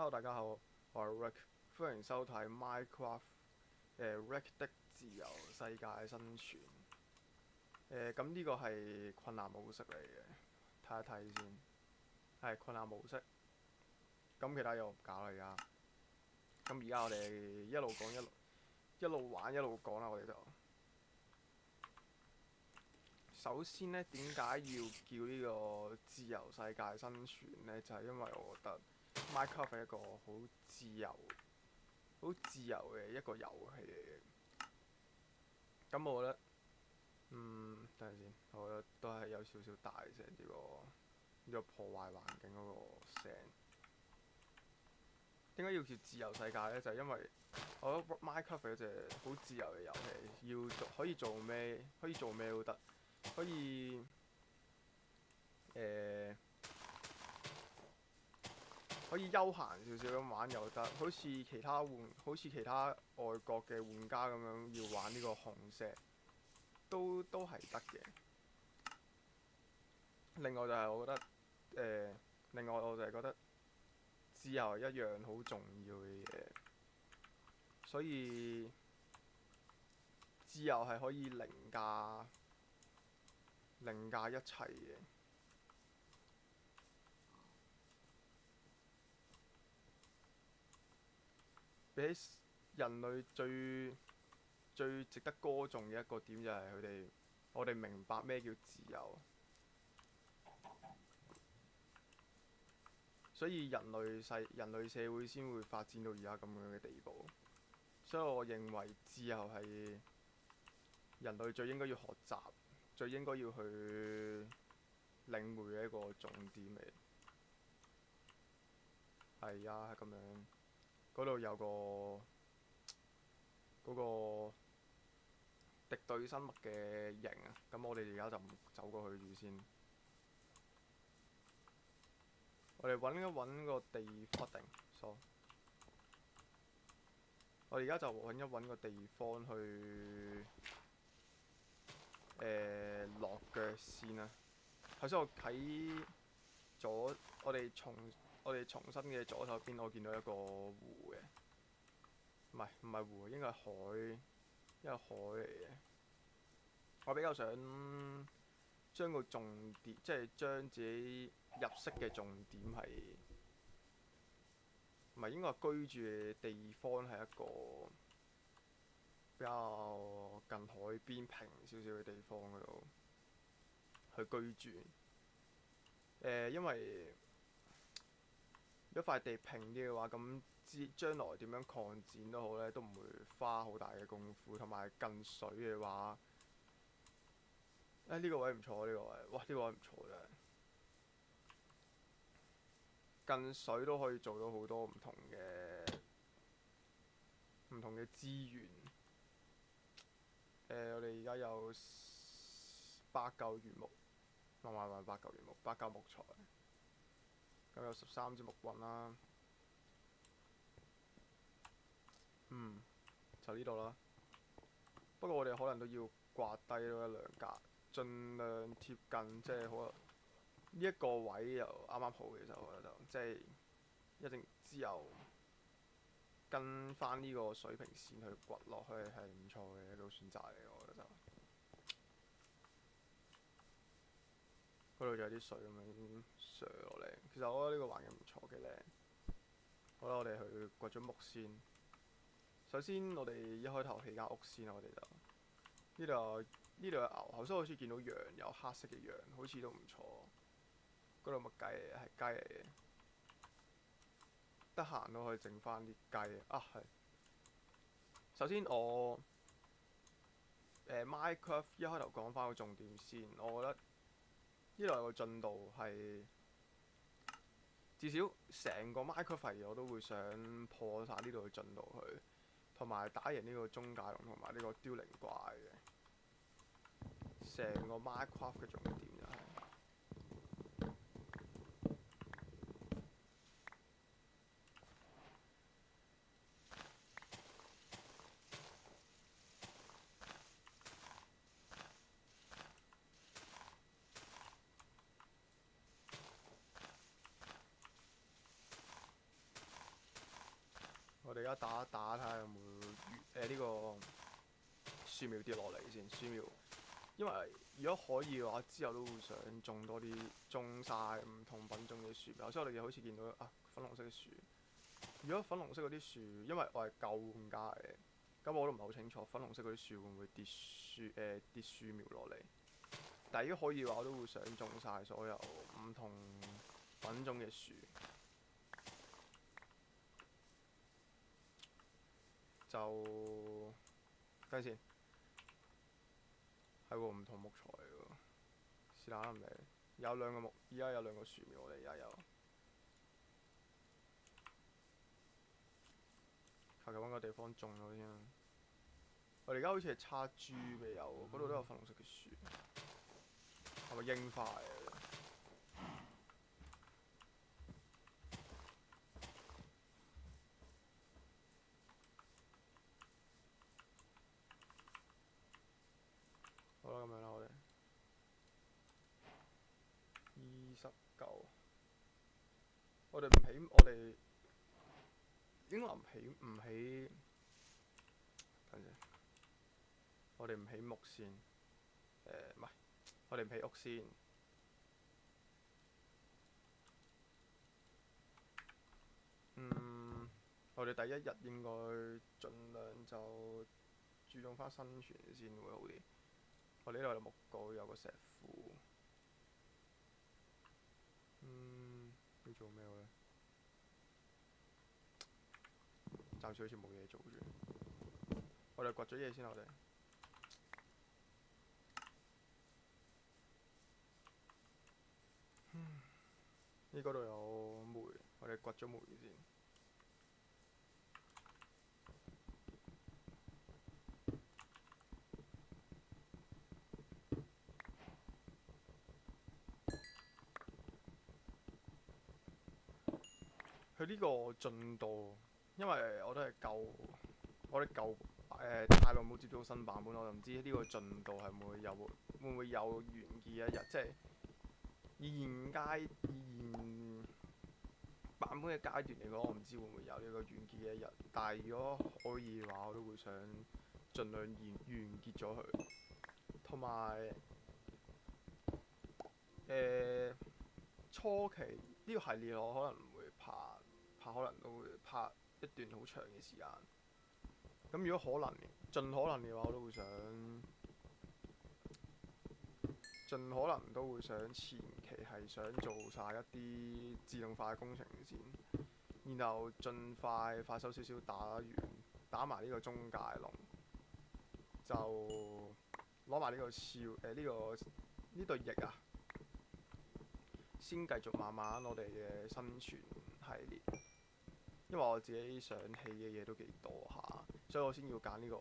Hello，大家好，我係 Rick，歡迎收睇 Minecraft Rick 的自由世界生存。咁呢個係困難模式嚟嘅，睇一睇先。係困難模式。咁其他嘢我唔搞啦而家。咁而家我哋一路講一路玩一路講啦，我哋就。首先呢，點解要叫呢個自由世界生存呢？就係因為我覺得 Minecraft 係一個好自由嘅一個遊戲嚟嘅。咁我覺得，等陣先，我覺得都係有少少大聲呢個破壞環境嗰個聲。點解要叫自由世界呢？就係因為我覺得 Minecraft 係一隻好自由嘅遊戲，可以做咩都得，可以誒。可以休閒少少咁玩又得，好似其他外國嘅玩家咁樣要玩呢個紅石，都係得嘅。另外就係我覺得，另外我就係覺得自由係一樣好重要嘅嘢，所以自由係可以凌駕一切嘅。比起人類最值得歌頌嘅一個點就係我哋明白咩叫自由。所以人類社會先會發展到而家咁樣嘅地步，所以我認為自由係人類最應該要學習、最應該要去領會嘅一個重點嚟。係啊，係咁樣。嗰度有嗰個敵對生物嘅營啊，咁我哋而家就唔走過去住先。我哋揾一揾個地方定，sorry。我哋而家就揾一揾個地方去落腳先啦。頭先我喺我哋重新嘅左手邊，我見到一個湖嘅，唔係湖，應該係海，一個海嚟嘅。我比較想將個重點，即係將自己入息嘅重點係，唔係應該係居住嘅地方係一個比較近海邊平少少嘅地方嗰度去居住。因為如果塊地平啲嘅話，咁將來點樣擴展都好咧，都唔會花好大嘅功夫。同埋近水嘅話，呢個位唔錯，呢個位，哇呢個位唔錯真係。近水都可以做到好多唔同嘅資源。我哋而家有8嚿原木，唔係8嚿原木，8嚿木材。咁有13支木棍啦。就呢度啦。不過我哋可能都要刮低咗一兩格，盡量貼近，即係可能呢一個位又啱啱好。其實我覺得即係一定之後跟翻呢個水平線去掘落去係唔錯嘅一個選擇嚟，我覺得就嗰度就有啲水咁樣瀡落嚟。其實我覺得呢個環境唔錯嘅靚。好啦，我哋去掘咗木先。首先我哋一開頭起間屋先啦，我哋就呢度有牛，頭先好似見到羊，有黑色嘅羊，好似都唔錯。嗰度乜雞嚟？係雞嚟嘅。得閒都可以整翻啲雞啊！係。首先Minecraft 一開頭講翻個重點先，我覺得呢度有個進度係至少成個 Minecraft 我都會想破晒呢度嘅進度去，同埋打贏呢個中介龍同埋呢個凋零怪嘅。成個 Minecraft 嘅重點就係、我哋而家打一打睇下有冇呢個樹苗跌落嚟先。樹苗，因為如果可以嘅話，之後都會想種多啲，種晒唔同品種嘅樹苗。所以我哋好似見到粉紅色嘅樹。如果粉紅色嗰啲樹，因為我係舊玩家嘅，咁我都唔係好清楚粉紅色嗰啲樹會唔會跌樹苗落嚟。但係如果可以嘅話，我都會想種晒所有唔同品種嘅樹。就等陣先，係喎，唔同木材喎，是但啦唔理。有兩個木，而家有兩個樹苗，我哋而家有。求其揾個地方種咗先。我哋而家好似係叉豬未有，嗰度都有粉紅色嘅樹，係咪櫻花嚟嘅？好啦，咁樣啦，29，我哋唔起，我哋應該唔起，等陣，我哋唔起木先，唔係，我哋唔起屋先。我哋第一日應該盡量就注重翻生存先會好啲。我哋呢度有木稿，有個石斧。要做咩咧？暫時好似冇嘢做住。我哋掘咗嘢先，我哋。呢嗰度有煤，我哋掘咗煤先。佢呢個進度，因為我都係我哋舊太耐冇接觸新版本，我就唔知呢個進度係會唔會有完結一日，即係以現版本嘅階段嚟講，我唔知會唔會有呢個完結嘅一日。但係如果可以嘅話，我都會想盡量完結咗佢，同埋初期呢個系列我可能唔會拍，可能都會拍一段好長嘅時間。咁如果可能，盡可能嘅話，我都會想，盡可能都會想前期係想做晒一啲自動化嘅工程先，然後盡快快手少少打埋呢個中介龍，就攞埋呢個呢對翼啊，先繼續慢慢我哋嘅生存系列。因為我自己想起嘅嘢都幾多下，所以我先要揀呢個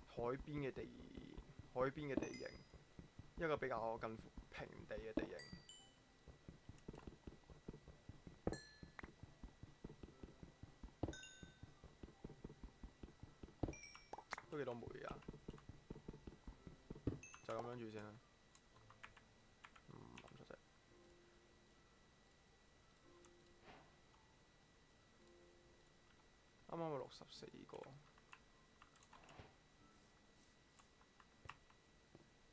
海邊嘅地形，一個比較近乎平地嘅地形。都幾多煤啊！就咁樣住先啦。諗出啫。啱啱有64個，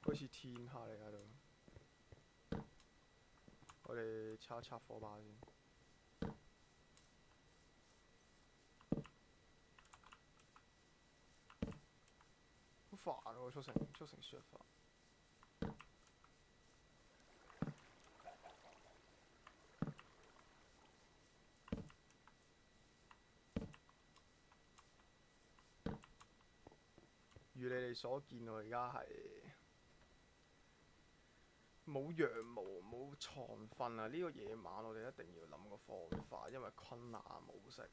好似天黑嚟喺度。我哋拆一拆火把先。好煩喎，促成輸入法。如你哋所見，我而家係冇羊毛、冇床瞓啊！呢個夜晚我哋一定要諗個方法，因為昆拿模式。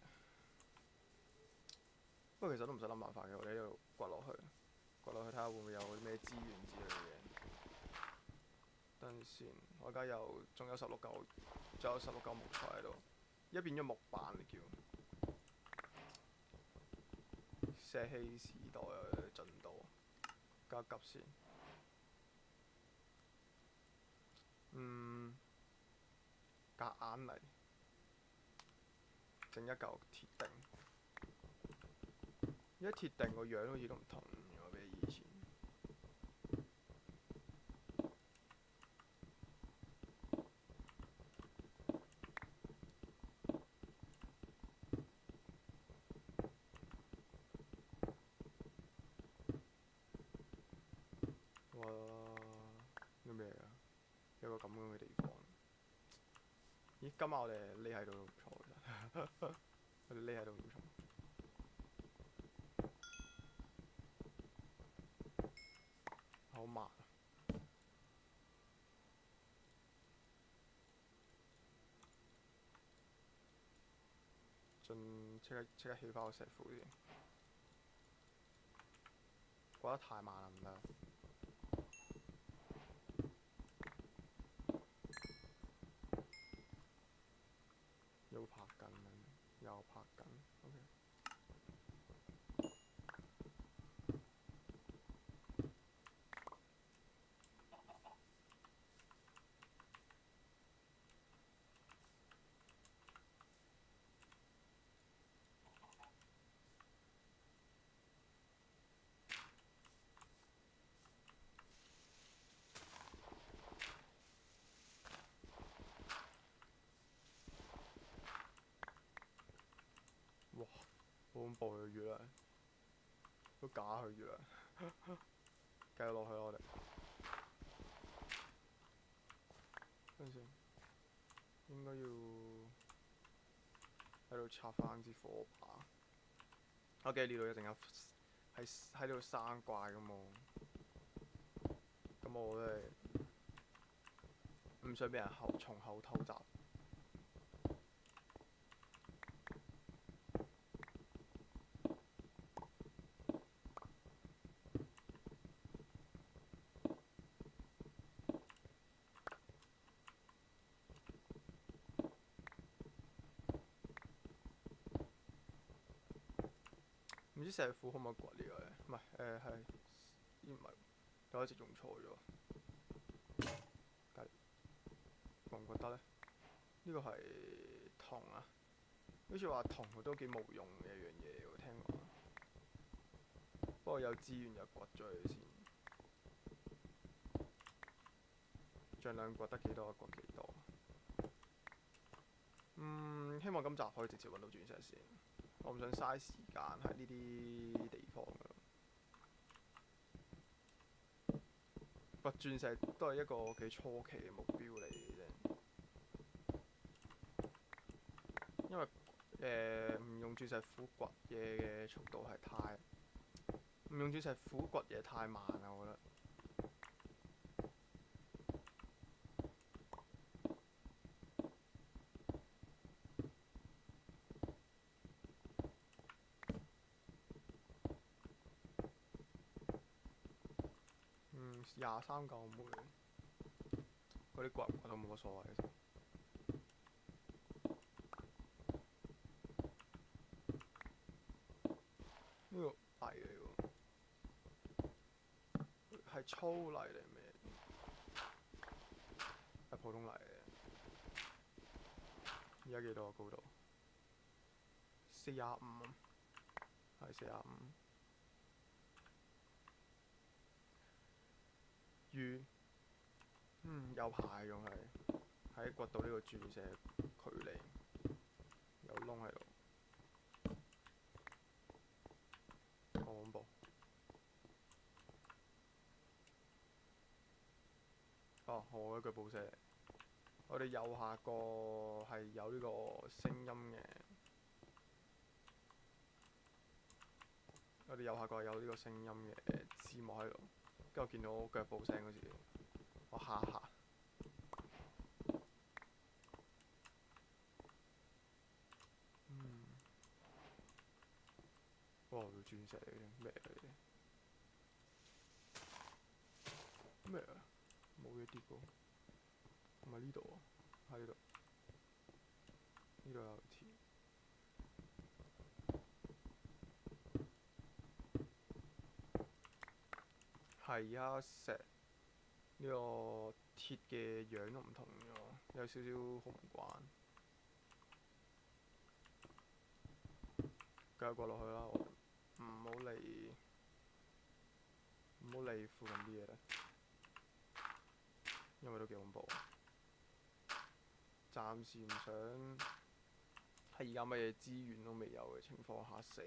不過其實都唔使諗辦法嘅，我哋喺度掘落去睇下會唔會有啲咩資源之類嘅嘢。等陣先，我而家仲有16嚿木材喺度，而家變咗木板叫。石器時代嘅進度，加急先。夾硬嚟整一嚿鐵锭。而家鐵定個樣好似都唔同咗比以前。哇！呢咩啊？有個咁樣嘅地方。咦？今晚我哋匿喺度都唔錯㗎。我哋匿喺度唔錯。好慢啊！即刻起翻個石斧先。過得太慢啦，唔得。又拍緊，又拍緊。OK。哇！好恐怖嘅月亮，都假佢月亮。繼續落去啦，我哋。等陣先，應該要喺度插翻支火把。我記得呢度一定有喺度生怪㗎嘛。咁我都係唔想俾人從後偷襲。唔知石斧可唔可以掘呢個咧？唔係係，唔係，我一直用錯咗。覺唔覺得咧？呢個係銅啊，好似話銅都幾無用嘅一樣嘢喎，聽講。不過有資源就掘咗佢先，盡量掘得幾多就掘幾多。希望今集可以直接揾到鑽石先，我唔想嘥時間喺呢啲地方㗎。掘鑽石都係一個幾初期嘅目標嚟嘅啫，因為唔用鑽石斧掘嘢嘅速度係太，唔用鑽石斧掘嘢太慢啦，我覺得。23嚿煤，嗰啲掘唔掘都冇乜所謂。呢個泥嚟喎，係粗泥定咩？係普通泥嚟嘅。而家幾多高度？45，係45。魚，有排仲係喺掘到呢個鑽石距離有窿喺度，好恐怖。哦，我一句報寫，我哋右下角係有呢個聲音嘅，我哋右下角有呢個聲音嘅字幕喺度，跟住我見到腳步聲嗰時，我嚇一嚇。哇！鑽石嚟嘅咩嚟嘅？咩啊？冇嘢跌過，唔係呢度啊，喺呢度，呢度有鐵。係啊，石呢個鐵嘅樣都唔同咗，有少少好唔慣。繼續掘落去啦，我好理附近啲嘢啦，因為都幾恐怖。暫時唔想喺而家乜嘢資源都未有嘅情況下死。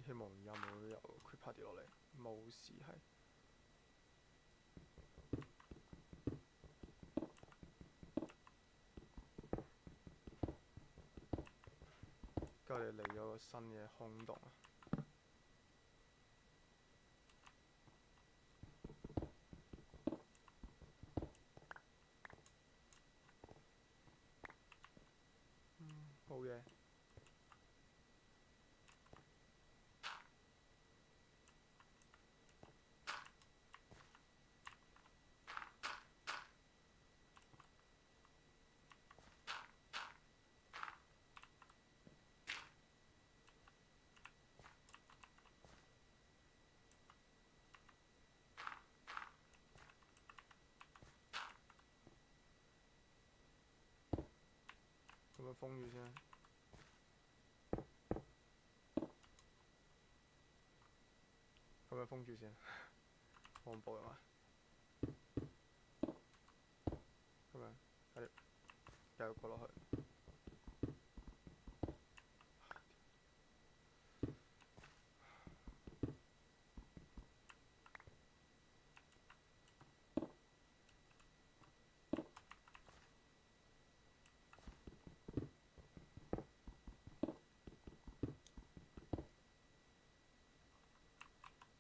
希望而家冇由 creeper 跌落嚟，冇事係。跟住我哋嚟咗個新嘅空洞啊！好嘢。咁樣封住先。咁樣封住先，好恐怖啊嘛！咁樣，係繼續過落去。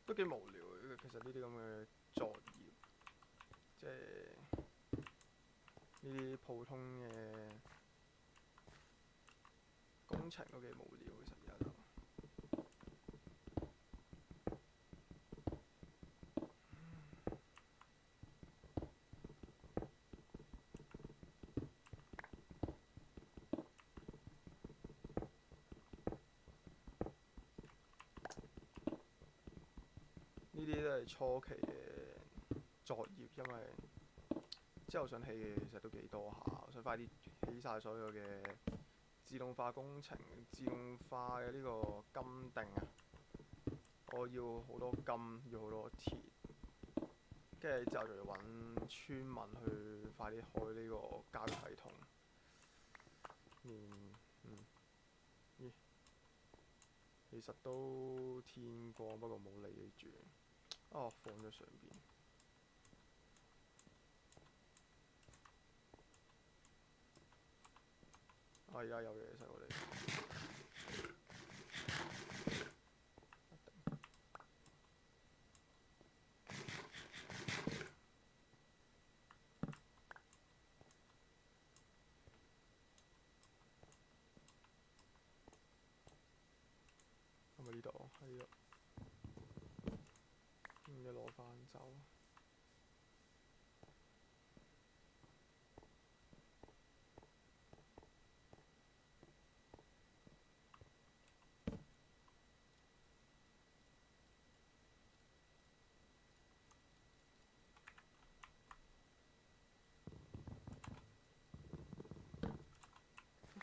都幾無聊嘅，其實呢啲咁嘅作業，即係呢啲普通嘅工程都幾無聊，其實而家就。呢啲都係初期嘅作業，因為之後想起嘅其實都幾多下，我想快啲起晒所有嘅自動化工程、自動化嘅呢個金锭啊！我要好多金，要好多鐵，跟住之後就要揾村民去快啲開呢個交易系統。咦，其實都天光，不過冇理住。哦，放咗上邊。而家有嘢食我哋。係咪呢度？喺呢度。咁要攞翻走。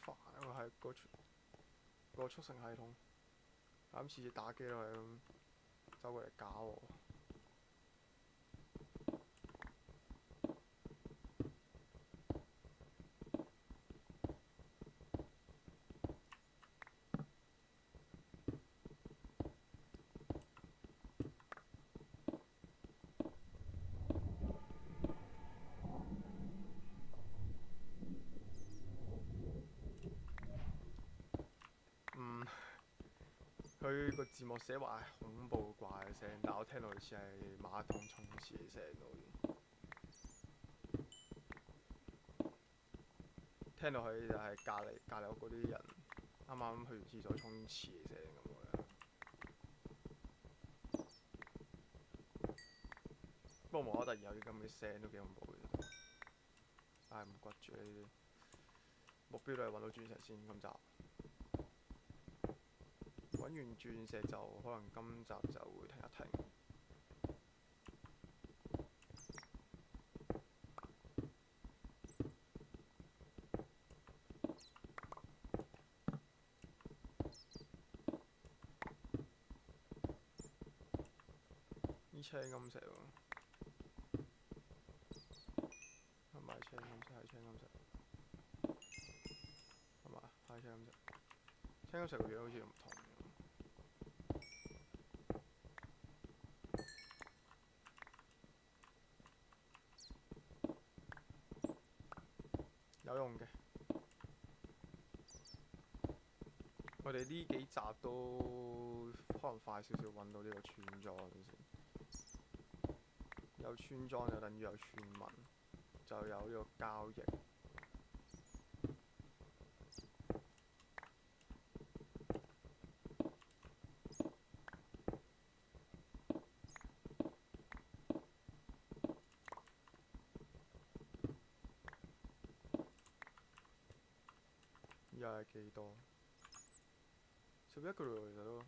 好煩啊！係個速成系統，咁次次打機都係咁走過嚟搞我。佢個字幕寫話係恐怖怪嘅聲，但我聽到好似係馬桶沖廁嘅聲好似。聽到佢就係隔離屋嗰啲人啱啱去完廁所沖廁嘅聲咁樣。不過無啦啦突然有啲咁嘅聲都幾恐怖嘅。唉，唔骨住呢啲。目標都係揾到鑽石先，今集。揾完完鑽石就可能今集就會停一停。呢青金石喎，係咪青金石？係青金石，係嘛？係青金石。青金石個樣好似唔同。有用嘅。我哋呢幾集都可能快少少揾到呢個村莊先。有村莊就等於有村民，就有呢個交易。依家係幾多？11個嘞喎，其實都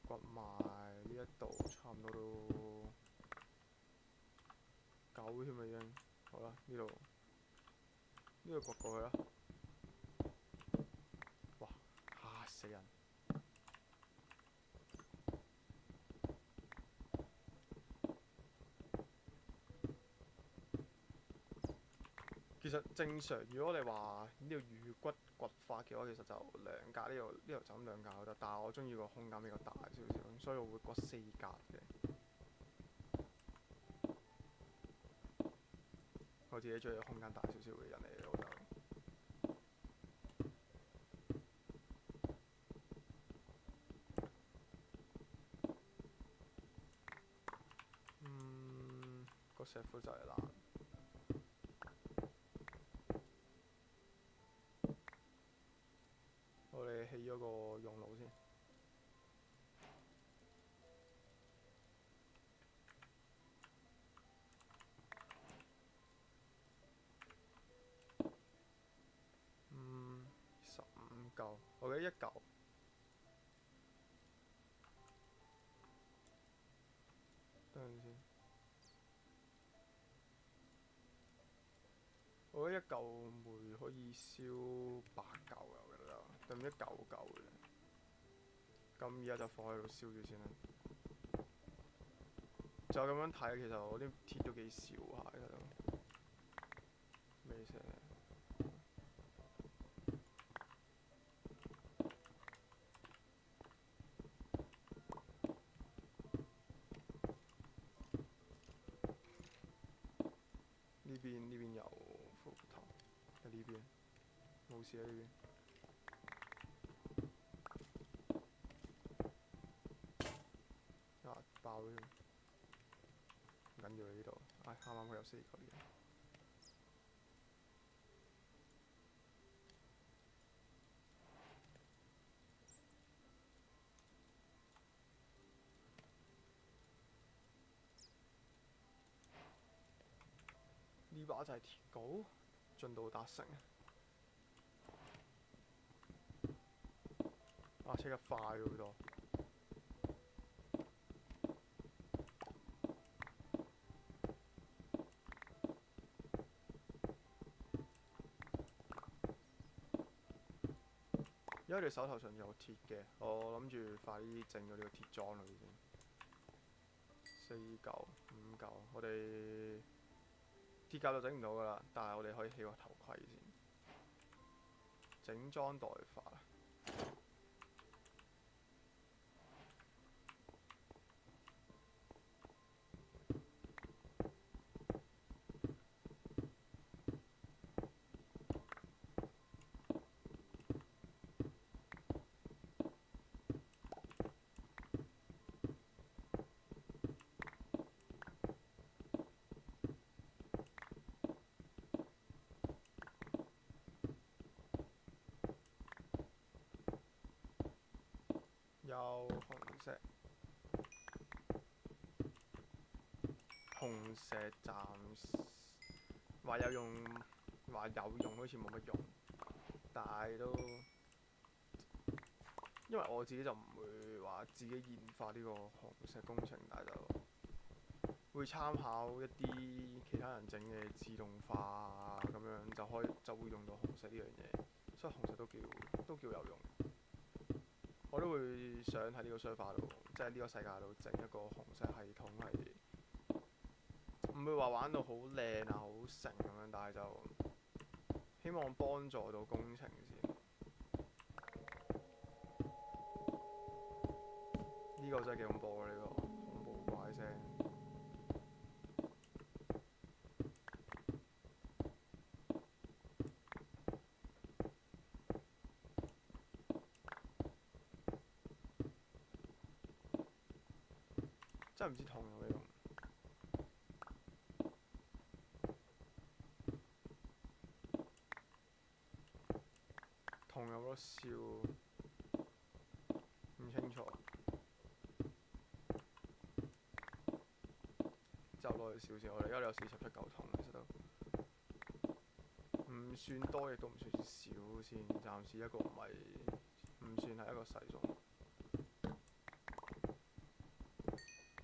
掘埋呢一度，差唔多都9添啦已經。好啦，呢度掘過去啦。哇！嚇死人！其實正常，如果你話呢度魚骨掘法嘅話，其實就兩格，呢度就咁兩格都得。但係我中意個空間比較大少少，所以我會掘4格嘅。我自己中意空間大少少嘅人嚟嘅，我就。個石斧就係爛。我哋起咗個熔爐先。15嚿，我記得1嚿。等陣先。我覺得1嚿煤可以燒8嚿嘅，我記得，定唔知9嚿嘅。咁而家就放喺度燒住先啦。就咁樣睇，其實我啲鐵都幾少下嘅都。咩聲？呢邊有斧頭，喺呢邊冇事啊呢邊。啊！爆咗添，唔緊要啦呢度。唉，啱啱佢有4嚿嘢。呢把就係鐵鎬，進度達成。啊！車得快咗好多。因為你手頭上有鐵嘅，我諗住快啲整咗呢個鐵裝啦已經。4嚿、5嚿，我哋鐵甲就整唔到噶啦，但係我哋可以起個頭盔先。整裝待發。有紅石，紅石暫時話有用，好似冇乜用，但係都因為我自己就唔會話自己研發呢個紅石工程，但係就會參考一啲其他人整嘅自動化啊，咁樣就會用到紅石呢樣嘢，所以紅石都叫有用。我都會想喺呢個 server 度，即係呢個世界度整一個紅石系統，係唔會話玩到好靚啊、好成咁樣，但係就希望幫助到工程先。呢個真係幾恐怖啊！呢個恐怖怪聲，真係唔知痛有咩用。痛有冇得笑？唔清楚。就落去少少，我哋而家有47嚿痛，其實都唔算多，亦都唔算少先。暫時一個唔算係一個細數。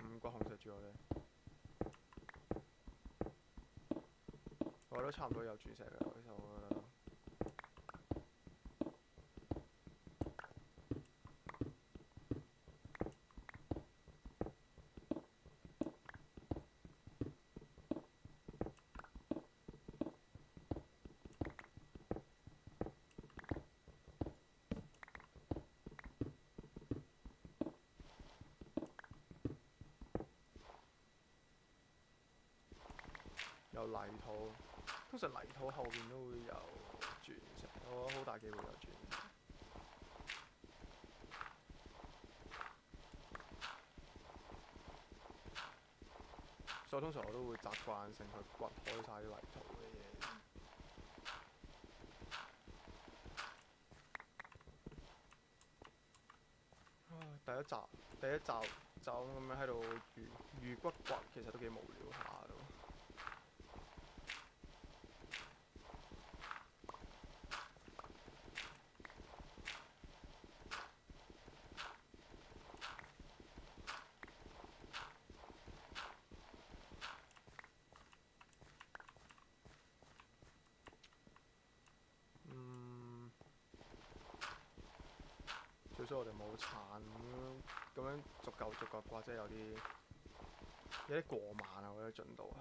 唔關紅石住我哋，我都差唔多有鑽石嘅，其實我覺得。有泥土，通常泥土後邊都會有鑽石，我覺得好大機會有鑽石。所以通常我都會習慣性去掘開晒啲泥土嘅嘢。第一集就咁樣喺度魚骨掘，其實都幾無聊下咯。最衰我哋冇鏟咁樣逐嚿逐嚿刮，即係有啲過慢啊！我覺得進度係。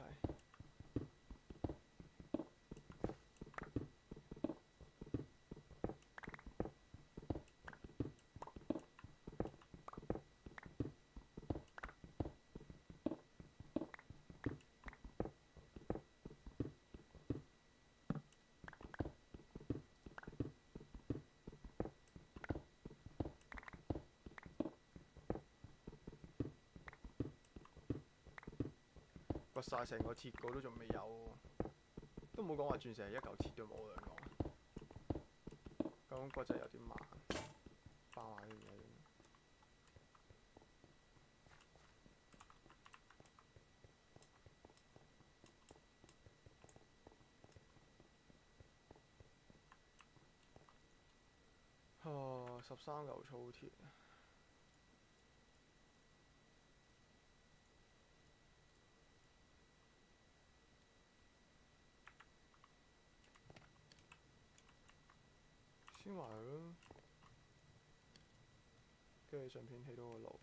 掘晒成個鐵稿都仲未有，都冇講話鑽石係一嚿鐵都冇兩個。咁嗰陣有啲慢，包埋啲嘢。13嚿粗鐵。先埋佢咯，跟住順便起多個爐。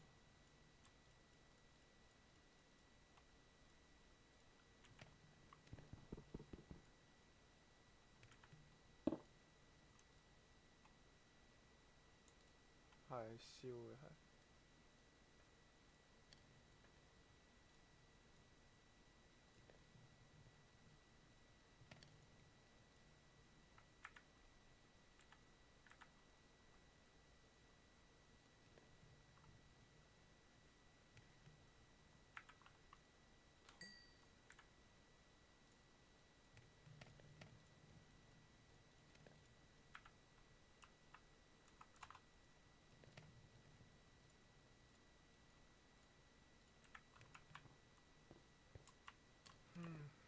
係燒嘅係。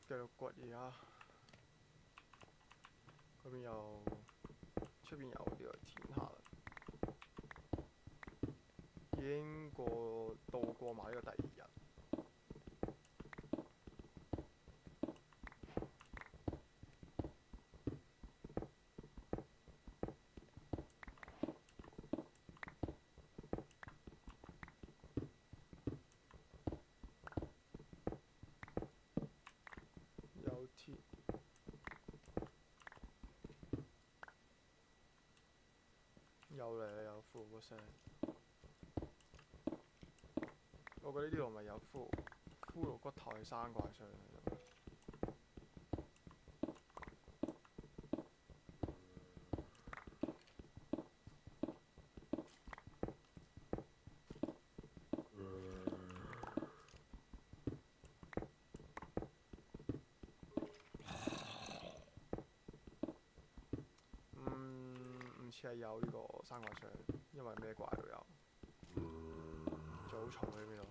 繼續掘而家，嗰邊又出邊有啲填下啦。經過埋呢個第二日。有鐵，有嚟有符個聲。我覺得呢度咪有骷髏骨頭係生怪上嚟咯。唔似係有呢個生怪上，因為咩怪都有。仲好重喺邊度？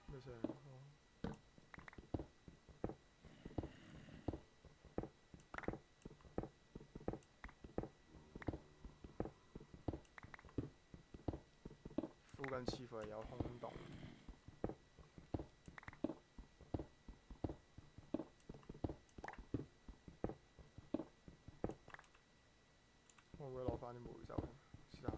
咩聲？附近似乎係有空洞。我會攞翻啲煤走，是但。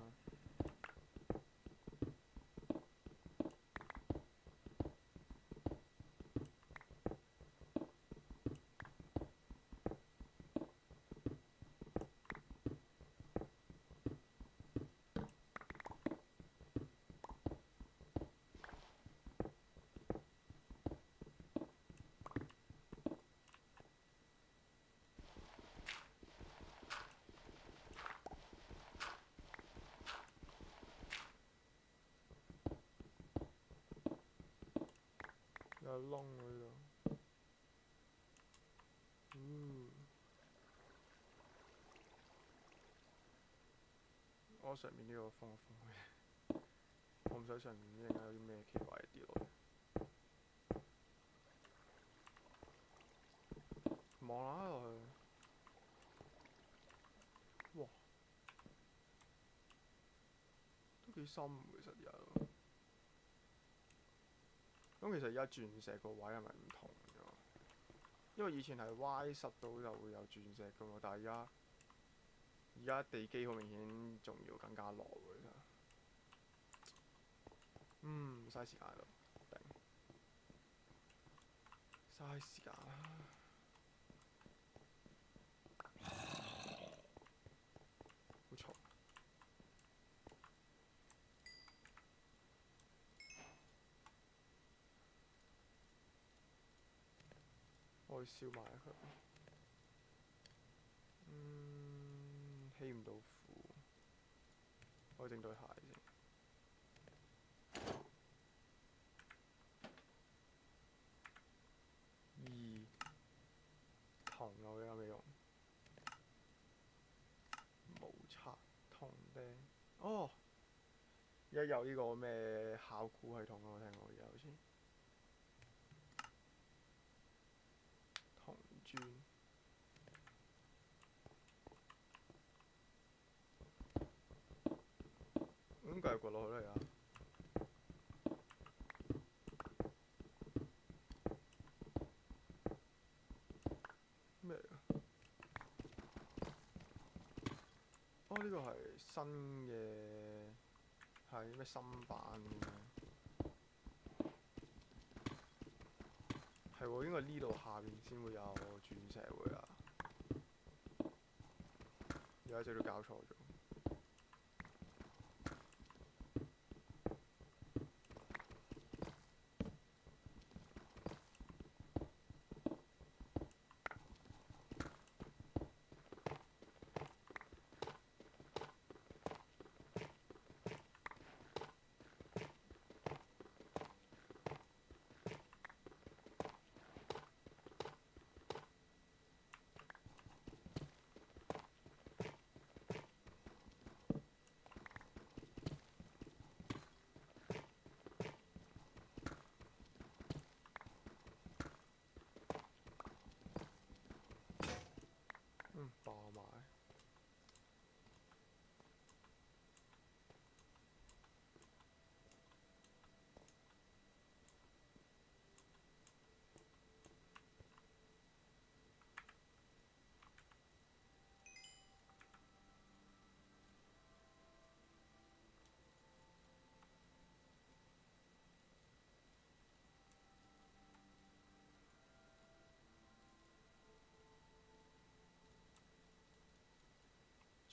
有窿喎呢度。我上面呢個封一封佢。我唔使上面應該有啲咩奇怪嘅跌落嚟。望下落去，哇，都幾深其實有。咁其實而家鑽石個位係咪唔同咗？因為以前係 Y10到就會有鑽石噶嘛，但係而家地基好明顯仲要更加落喎，其實。嘥時間咯，頂，嘥時間啦。好嘈。我去燒埋佢。起唔到符，我整對鞋先。銅我而家未用。無刷銅釘。哦，而家有呢個咩考古系統啊？我聽過而家好似。銅磚。咁繼續掘落去啦而家。咩嚟㗎？哦，呢個係新嘅，係咩新版嘅？係喎，應該呢度下面先會有鑽石會啊。而家一直都搞錯咗。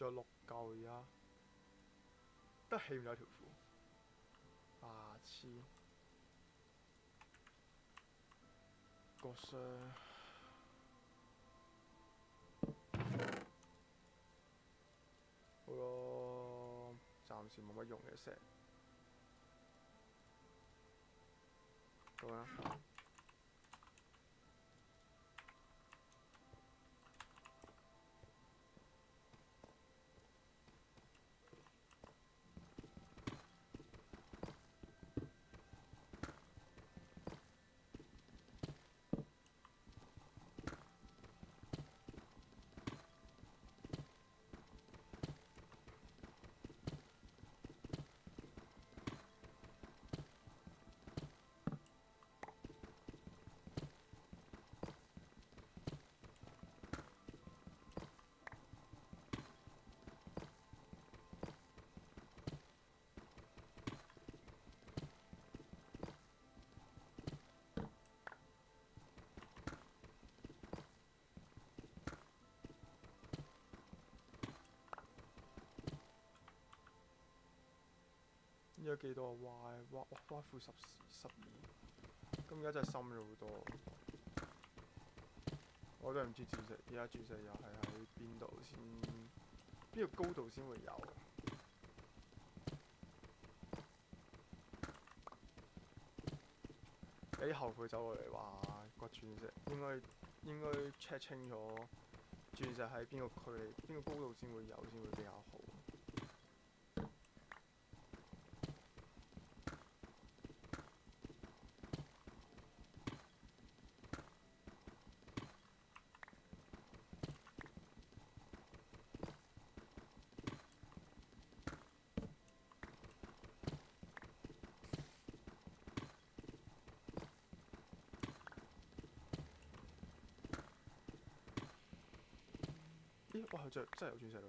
仲有6嚿而家，得起唔到一條褲。白痴，個箱好咯，暫時冇乜用嘅石。咁樣。而家幾多啊？Y 負12，咁而家真係深咗好多。我都係唔知鑽石，而家鑽石又係喺邊度先？邊個高度先會有？有啲後輩走過嚟話掘鑽石，應該 check 清楚鑽石喺邊個距離、邊個高度先會有，先會比較好。咦！哇！真係有鑽石咯！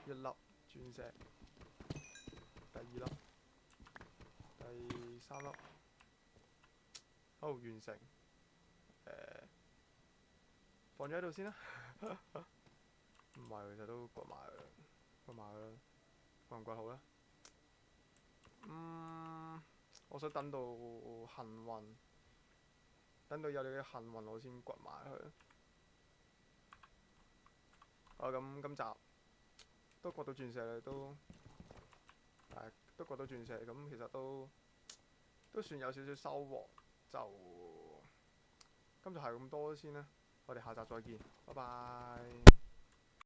一粒鑽石，第2粒，第3粒，好完成。放咗喺度先啦。唔係，其實都掘埋佢啦，掘埋佢啦，掘唔掘好咧？我想等到幸運，等到有你嘅幸運，我先掘埋佢。好，咁今集都掘到鑽石啦，都掘到鑽石，咁其實都算有少少收穫。就今集係咁多先啦，我哋下集再見，拜拜。